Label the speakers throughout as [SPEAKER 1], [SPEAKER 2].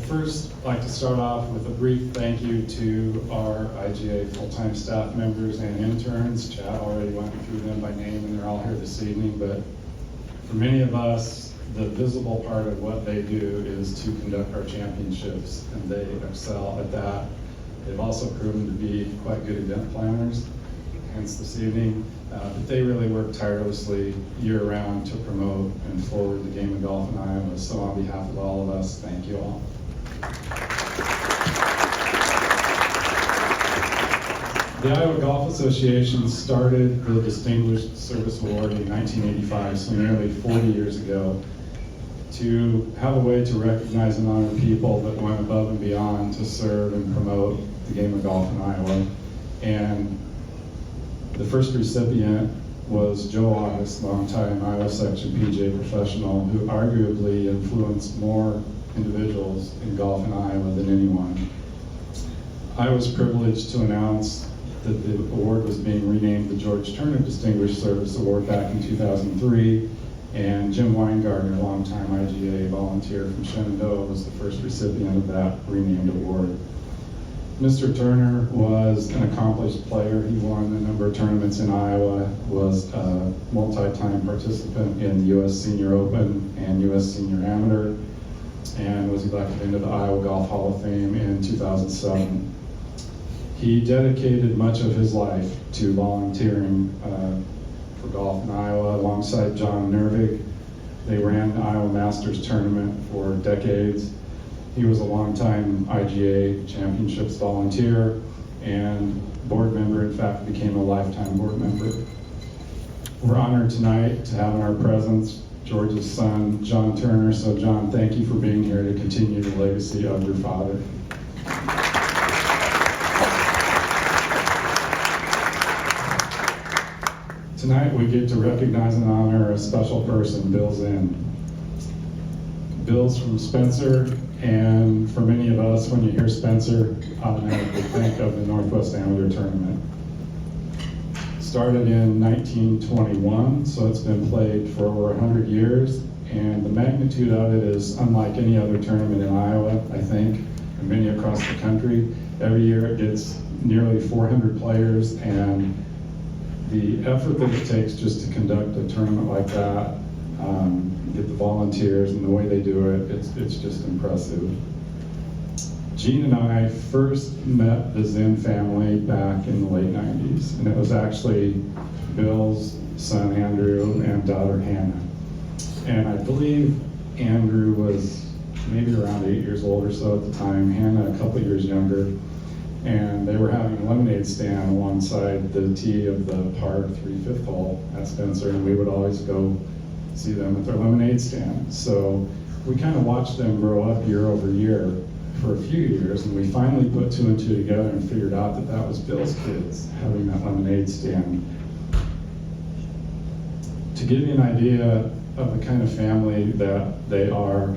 [SPEAKER 1] first like to start off with a brief thank you to our IGA full-time staff members and interns. Chad already went through them by name and they're all here this evening, but for many of us, the visible part of what they do is to conduct our championships, and they excel at that. They've also proven to be quite good event planners, hence this evening. But they really work tirelessly year-round to promote and forward the game of golf in Iowa. So on behalf of all of us, thank you all. The Iowa Golf Association started the Distinguished Service Award in 1985, so nearly 40 years ago, to have a way to recognize and honor people that went above and beyond to serve and promote the game of golf in Iowa. And the first recipient was Joe August, longtime Iowa Section PGA professional, who arguably influenced more individuals in golf in Iowa than anyone. I was privileged to announce that the award was being renamed the George Turner Distinguished Service Award back in 2003, and Jim Weingartner, longtime IGA volunteer from Shenandoah, was the first recipient of that renamed award. Mr. Turner was an accomplished player. He won a number of tournaments in Iowa, was a multi-time participant in the U.S. Senior Open and U.S. Senior Amateur, and was elected into the Iowa Golf Hall of Fame in 2007. He dedicated much of his life to volunteering for golf in Iowa alongside John Nervig. They ran the Iowa Masters tournament for decades. He was a longtime IGA championships volunteer and board member, in fact, became a lifetime board member. We're honored tonight to have in our presence George's son, John Turner. So John, thank you for being here to continue the legacy of your father. Tonight we get to recognize and honor a special person, Bill Zinn. Bill's from Spencer, and for many of us, when you hear Spencer, automatically think of the Northwest Amateur Tournament. Started in 1921, so it's been played for over 100 years, and the magnitude of it is unlike any other tournament in Iowa, I think, and many across the country. Every year it gets nearly 400 players, and the effort that it takes just to conduct a tournament like that, get the volunteers and the way they do it, it's just impressive. Gene and I first met the Zinn family back in the late 90s, and it was actually Bill's son Andrew and daughter Hannah. And I believe Andrew was maybe around 8 years old or so at the time, Hannah a couple years younger. And they were having a lemonade stand alongside the tee of the par 3 5th hole at Spencer, and we would always go see them at their lemonade stand. So we kind of watched them grow up year over year for a few years, and we finally put two and two together and figured out that that was Bill's kids having that lemonade stand. To give you an idea of the kind of family that they are,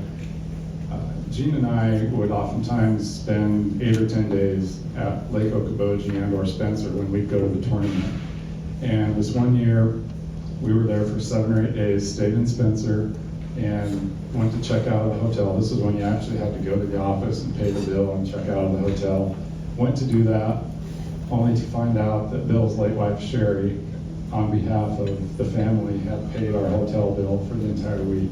[SPEAKER 1] Gene and I would oftentimes spend 8 or 10 days at Lake Okoboji and or Spencer when we'd go to the tournament. And this one year, we were there for 7 or 8 days, stayed in Spencer, and went to check out of the hotel. This is when you actually had to go to the office and pay the bill and check out of the hotel. Went to do that, only to find out that Bill's late wife, Sherry, on behalf of the family, had paid our hotel bill for the entire week.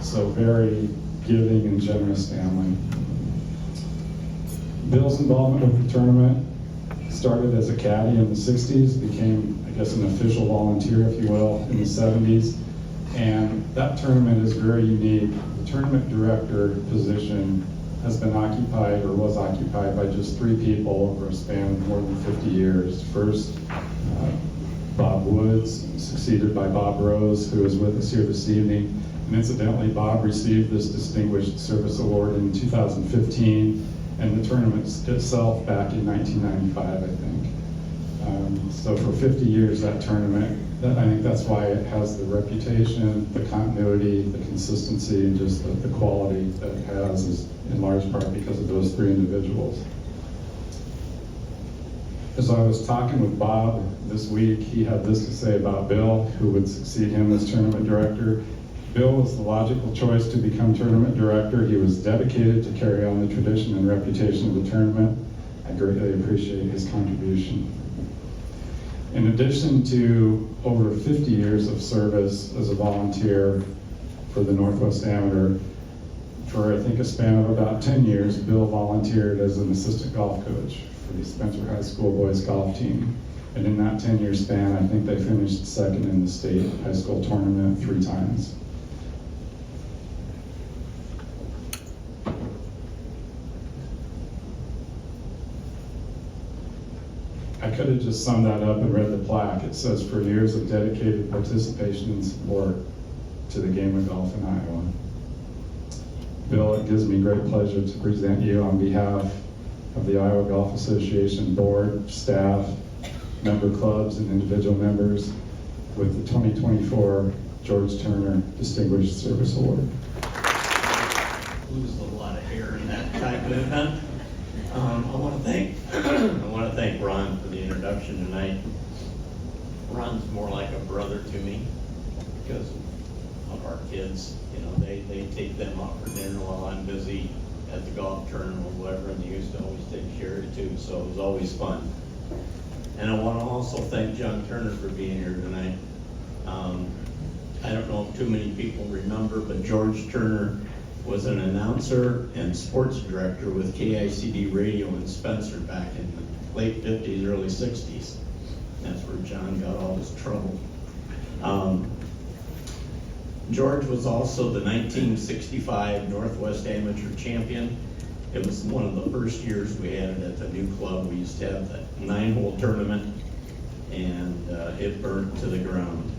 [SPEAKER 1] So very giving and generous family. Bill's involvement with the tournament started as a caddy in the 60s, became, I guess, an official volunteer, if you will, in the 70s. And that tournament is very unique. The tournament director position has been occupied, or was occupied, by just 3 people over a span of more than 50 years. First, Bob Woods, succeeded by Bob Rose, who is with us here this evening. And incidentally, Bob received this Distinguished Service Award in 2015, and the tournament itself back in 1995, I think. So for 50 years, that tournament, I think that's why it has the reputation, the continuity, the consistency, and just the quality that it has is in large part because of those 3 individuals. As I was talking with Bob this week, he had this to say about Bill, who would succeed him as tournament director. Bill was the logical choice to become tournament director. He was dedicated to carry on the tradition and reputation of the tournament. I greatly appreciate his contribution. In addition to over 50 years of service as a volunteer for the Northwest Amateur, for I think a span of about 10 years, Bill volunteered as an assistant golf coach for the Spencer High School boys golf team. And in that 10-year span, I think they finished second in the state high school tournament 3 times. I could have just summed that up and read the plaque. It says, for years of dedicated participation and support to the game of golf in Iowa. Bill, it gives me great pleasure to present you on behalf of the Iowa Golf Association board, staff, member clubs, and individual members with the 2024 George Turner Distinguished Service Award.
[SPEAKER 2] Lose a lot of hair in that type of event. I want to thank Ron for the introduction tonight. Ron's more like a brother to me because of our kids. You know, they take them out for dinner while I'm busy at the golf tournament or whatever, and they used to always take Sherry too, so it was always fun. And I want to also thank Jon Turner for being here tonight. I don't know if too many people remember, but George Turner was an announcer and sports director with KICD Radio in Spencer back in the late 50s, early 60s. That's where John got all his trouble. George was also the 1965 Northwest Amateur Champion. It was one of the first years we had it at the new club. We used to have the 9-hole tournament, and it burnt to the ground.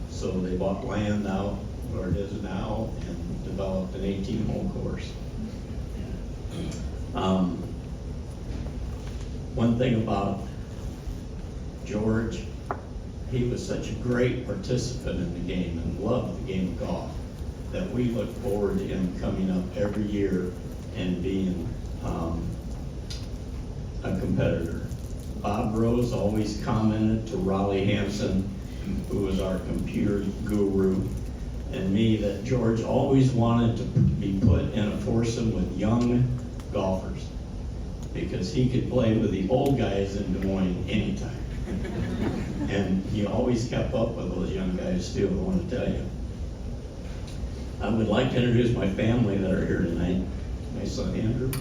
[SPEAKER 2] So they bought land out where it is now and developed an 18-hole course. One thing about George, he was such a great participant in the game and loved the game of golf that we look forward to him coming up every year and being a competitor. Bob Rose always commented to Raleigh Hansen, who was our computer guru, and me, that George always wanted to be put in a foursome with young golfers because he could play with the old guys in Des Moines anytime. And he always kept up with those young guys too, I want to tell you. I would like to introduce my family that are here tonight. My son Andrew.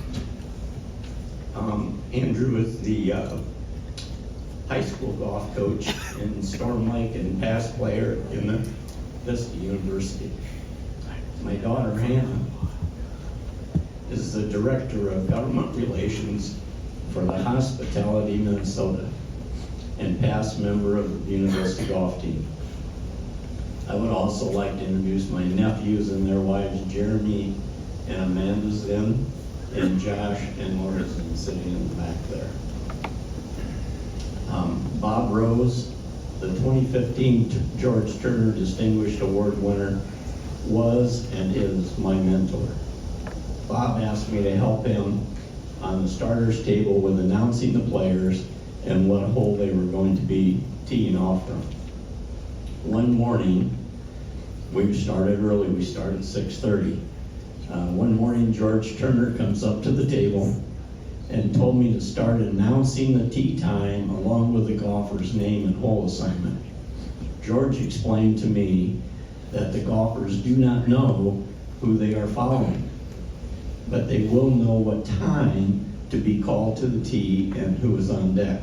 [SPEAKER 2] Andrew is the high school golf coach in Storm Lake and past player in the Vista University. My daughter Hannah is the director of government relations for the Hospitality Minnesota and past member of the University golf team. I would also like to introduce my nephews and their wives, Jeremy and Amanda Zinn, and Josh and Laura Zinn, sitting in the back there. Bob Rose, the 2015 George Turner Distinguished Award winner, was and is my mentor. Bob asked me to help him on the starters table with announcing the players and what hole they were going to be teeing off from. One morning, we started early, we started at 6:30. One morning, George Turner comes up to the table and told me to start announcing the tee time along with the golfer's name and hole assignment. George explained to me that the golfers do not know who they are following, but they will know what time to be called to the tee and who is on deck.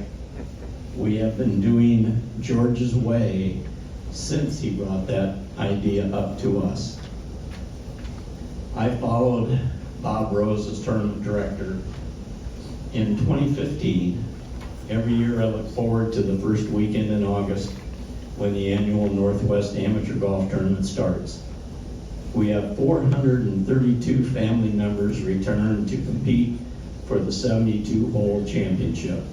[SPEAKER 2] We have been doing George's way since he brought that idea up to us. I followed Bob Rose as tournament director. In 2015, every year I look forward to the first weekend in August when the annual Northwest Amateur Golf Tournament starts. We have 432 family members return to compete for the 72-hole championship.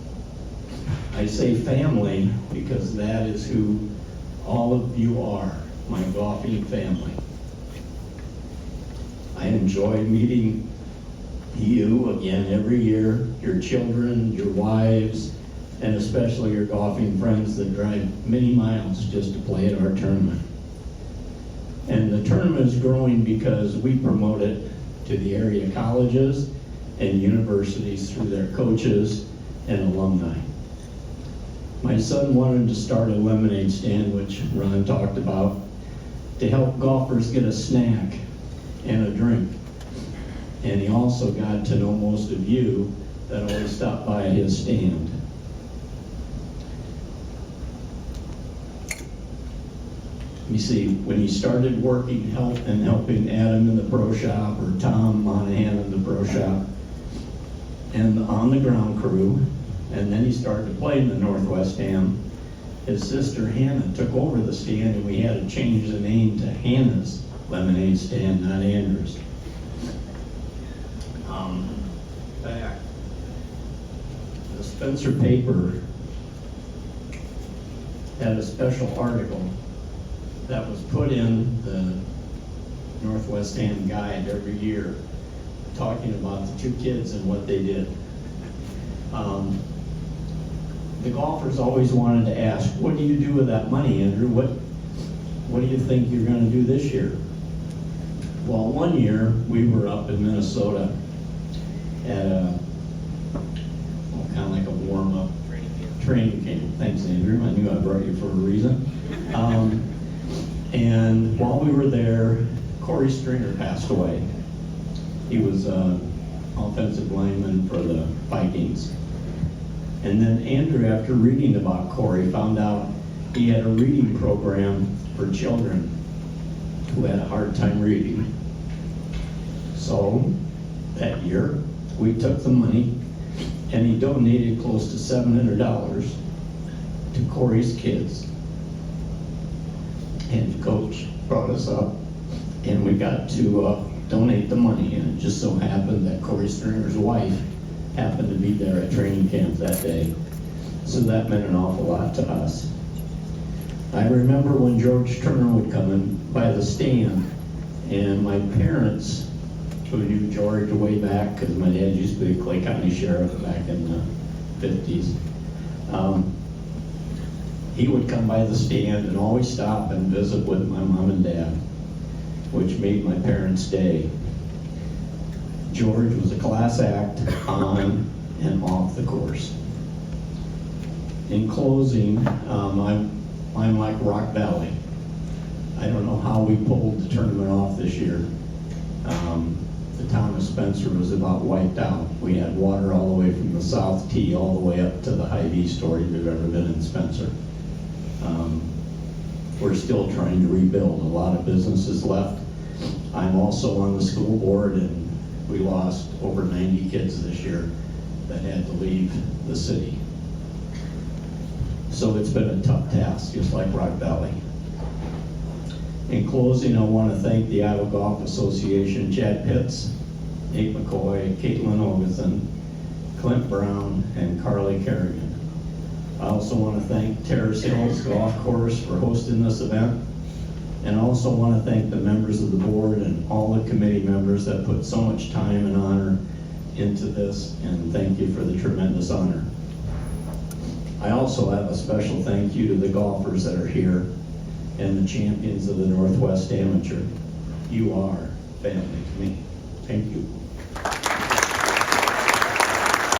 [SPEAKER 2] I say family because that is who all of you are, my golfing family. I enjoy meeting you again every year, your children, your wives, and especially your golfing friends that drive many miles just to play at our tournament. And the tournament is growing because we promote it to the area colleges and universities through their coaches and alumni. My son wanted to start a lemonade stand, which Ron talked about, to help golfers get a snack and a drink. And he also got to know most of you that always stop by his stand. You see, when he started working helping Adam in the pro shop, or Tom Monahan in the pro shop, and on the ground crew, and then he started to play in the Northwest Ham, his sister Hannah took over the stand, and we had to change the name to Hannah's Lemonade Stand, not Andrew's. Back. The Spencer paper had a special article that was put in the Northwest Ham Guide every year, talking about the two kids and what they did. The golfers always wanted to ask, what do you do with that money, Andrew? What do you think you're going to do this year? Well, one year we were up in Minnesota at a kind of like a warm-up training camp. Thanks, Andrew. I knew I brought you for a reason. And while we were there, Corey Stringer passed away. He was an offensive lineman for the Vikings. And then Andrew, after reading about Corey, found out he had a reading program for children who had a hard time reading. So that year, we took the money and he donated close to $700 to Corey's kids. And the coach brought us up and we got to donate the money, and it just so happened that Corey Stringer's wife happened to be there at training camp that day. So that meant an awful lot to us. I remember when George Turner would come in by the stand, and my parents, who knew George way back, because my dad used to be a Clay County Sheriff back in the 50s, he would come by the stand and always stop and visit with my mom and dad, which made my parents' day. George was a class act on and off the course. In closing, I'm like Rock Valley. I don't know how we pulled the tournament off this year. The town of Spencer was about wiped out. We had water all the way from the south tee all the way up to the Hy-Vee story we've ever been in Spencer. We're still trying to rebuild. A lot of businesses left. I'm also on the school board, and we lost over 90 kids this year that had to leave the city. So it's been a tough task, just like Rock Valley. In closing, I want to thank the Iowa Golf Association, Chad Pitts, Nate McCoy, Caitlin Ogeson, Clint Brown, and Carly Kerrigan. I also want to thank Terrace Hills Golf Course for hosting this event. And I also want to thank the members of the board and all the committee members that put so much time and honor into this, and thank you for the tremendous honor. I also have a special thank you to the golfers that are here and the champions of the Northwest Amateur. You are family to me. Thank you.